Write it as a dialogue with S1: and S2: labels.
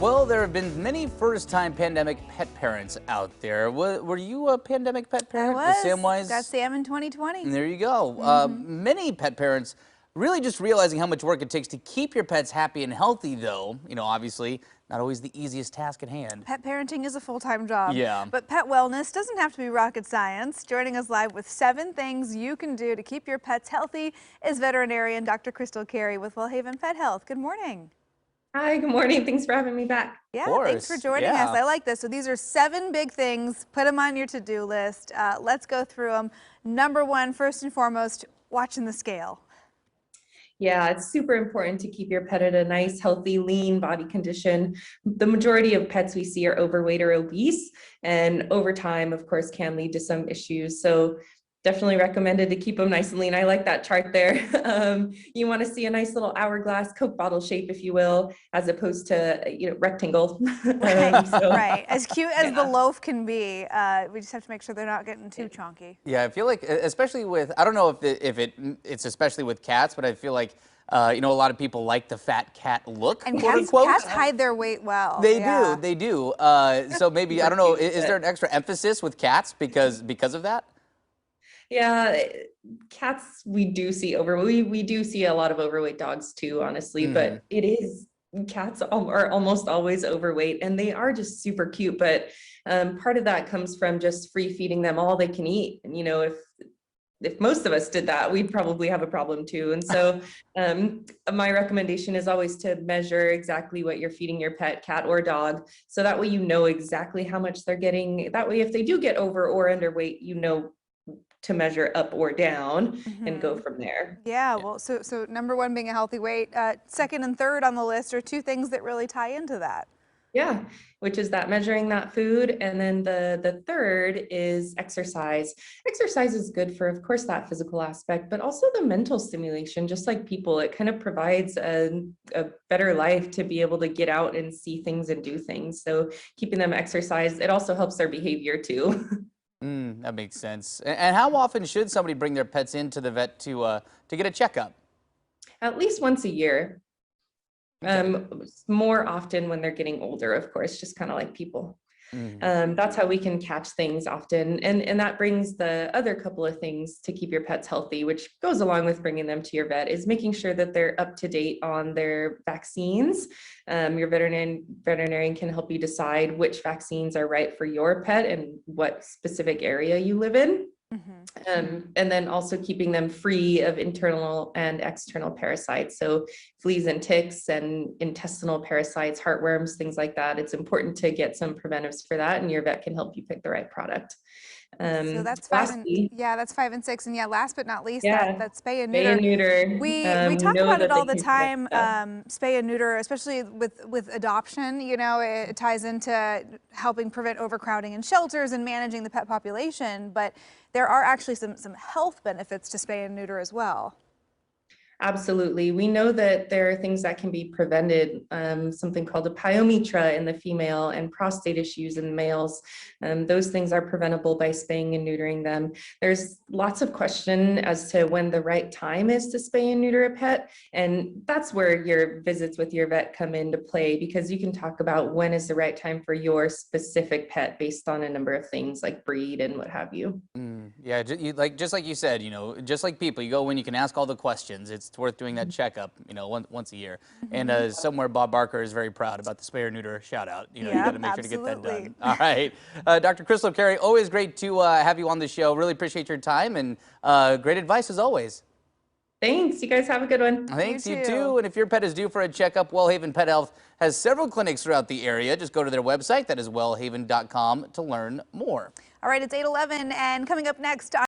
S1: Well, there have been many first-time pandemic pet parents out there. Were you a pandemic pet
S2: I
S1: parent with
S2: was.
S1: Samwise?
S2: Got Sam in 2020.
S1: There you go. Many pet parents really just realizing how much work it takes to keep your pets happy and healthy, though. Obviously, not always the easiest task at hand.
S2: Pet parenting is a full-time job.
S1: Yeah.
S2: But pet wellness doesn't have to be rocket science. Joining us live with 7 things you can do to keep your pets healthy is veterinarian Dr. Crystal Carey with Wellhaven Pet Health. Good morning.
S3: Hi, good morning. Thanks for having me back.
S2: Yeah,
S1: Of course.
S2: thanks for joining
S1: Yeah.
S2: us. I like this. So these are 7 big things. Put them on your to-do list. Let's go through them. Number 1, first and foremost, watching the scale.
S3: Yeah, it's super important to keep your pet at a nice, healthy, lean body condition. The majority of pets we see are overweight or obese, and over time, of course, can lead to some issues. So definitely recommended to keep them nice and lean. I like that chart there. You want to see a nice little hourglass Coke bottle shape, if you will, as opposed to, rectangle.
S2: Right,
S3: So,
S2: right. As cute as the
S3: yeah.
S2: loaf can be, we just have to make sure they're not getting too chunky.
S1: Yeah, I feel like, especially with, I don't know if it's especially with cats, but I feel like, a lot of people like the fat cat look,
S2: And
S1: quote
S2: cats,
S1: unquote.
S2: cats hide their weight well.
S1: They
S2: Yeah.
S1: do, they do. So maybe, I don't know, is there an extra emphasis with cats because of that?
S3: Yeah, cats we do see we do see a lot of overweight dogs too, honestly, but cats are almost always overweight and they are just super cute. But part of that comes from just free feeding them all they can eat. And if most of us did that, we'd probably have a problem too. And so my recommendation is always to measure exactly what you're feeding your pet, cat or dog, so that way you know exactly how much they're getting. That way, if they do get over or underweight, you know to measure up or down and go from there.
S2: Yeah, well, so number 1 being a healthy weight. Second and third on the list are 2 things that really tie into that.
S3: Yeah, which is that measuring that food. And then the third is exercise. Exercise is good for, of course, that physical aspect, but also the mental stimulation. Just like people, it kind of provides a better life to be able to get out and see things and do things. So keeping them exercise, it also helps their behavior too.
S1: That makes sense. And how often should somebody bring their pets into the vet to get a checkup?
S3: At least once a year. More often when they're getting older, of course, just kind of like people. That's how we can catch things often. And that brings the other couple of things to keep your pets healthy, which goes along with bringing them to your vet, is making sure that they're up to date on their vaccines. Your veterinarian can help you decide which vaccines are right for your pet and what specific area you live in. And then also keeping them free of internal and external parasites. So fleas and ticks and intestinal parasites, heartworms, things like that. It's important to get some preventives for that, and your vet can help you pick the right product.
S2: So that's 5
S3: lastly,
S2: that's 5 and 6. And yeah, last but not least,
S3: yeah,
S2: that spay and
S3: spay
S2: neuter.
S3: and neuter.
S2: We talk
S3: know
S2: about
S3: that
S2: it all
S3: they
S2: the
S3: can
S2: time,
S3: prevent stuff.
S2: spay and neuter, especially with adoption. It ties into helping prevent overcrowding in shelters and managing the pet population. But there are actually some health benefits to spay and neuter as well.
S3: Absolutely. We know that there are things that can be prevented, something called a pyometra in the female and prostate issues in males. Those things are preventable by spaying and neutering them. There's lots of question as to when the right time is to spay and neuter a pet. And that's where your visits with your vet come into play, because you can talk about when is the right time for your specific pet based on a number of things like breed and what have you.
S1: Yeah, just like you said, just like people, you go when you can ask all the questions. It's worth doing that checkup, once a year. And somewhere Bob Barker is very proud about the spay or neuter shout out. You got to make sure to get that done. All right. Dr. Crystal Carey, always great to have you on the show. Really appreciate your time and great advice as always.
S3: Thanks. You guys have a good one.
S1: Thanks, you too. And if your pet is due for a checkup, Wellhaven Pet Health has several clinics throughout the area. Just go to their website. That is wellhaven.com to learn more.
S2: All right, it's 8:11, and coming up next.